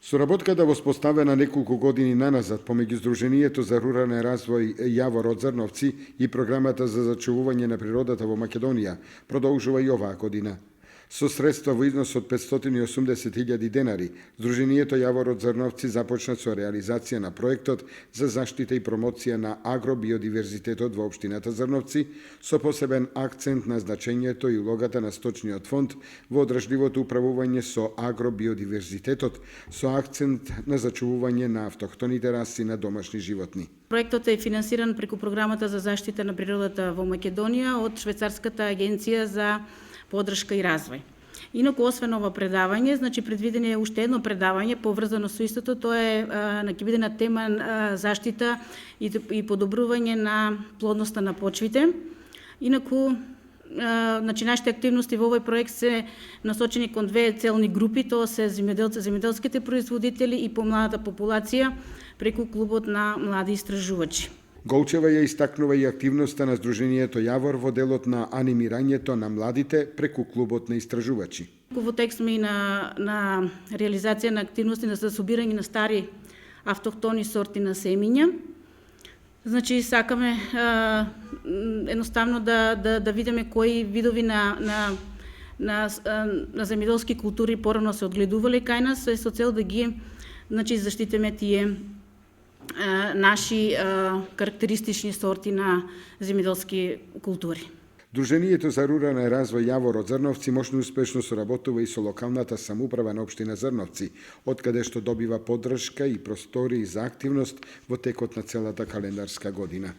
Соработката воспоставена неколку години наназад помеѓу Сдруженијето за рурален развој Јавор од Зрновци и Програмата за зачувување на природата во Македонија продолжува и оваа година. Со средства во износ од 580.000 денари, Сдруженијето Јавор од Зрновци започна со реализација на проектот за заштита и промоција на агробиодиверзитетот во општината Зрновци, со посебен акцент на значењето и улогата на сточниот фонд во одржливото управување со агробиодиверзитетот, со акцент на зачувување на автохтоните раси на домашни животни. Проектот е финансиран преку Програмата за заштита на природата во Македонија од Швајцарската агенција за поддршка и развој. Инаку, освен ова предавање, предвидено е уште едно предавање поврзано со истото, тоа е ќе биде на тема заштита и подобрување на плодноста на почвите. Инаку, нашите активности во овој проект се насочени кон две целни групи, тоа се земјоделските производители и помладата популација преку клубот на млади истражувачи. Голчева ја истакнува и активноста на Сдруженијето Јавор во делот на анимирањето на младите преку клубот на истражувачи. Во текст сме и на реализација на активности за собирање на стари автохтони сорти на семиња. Сакаме едноставно да видиме кои видови на земјоделски култури порано се одгледувале кај нас, со цел да ги заштитиме тие наши карактеристични сорти на земјоделски култури. Друженијето за рурален развој Јавор од Зрновци мощно успешно соработува и со локалната самоуправа на општина Зрновци, од каде што добива поддршка и простори за активност во текот на целата календарска година.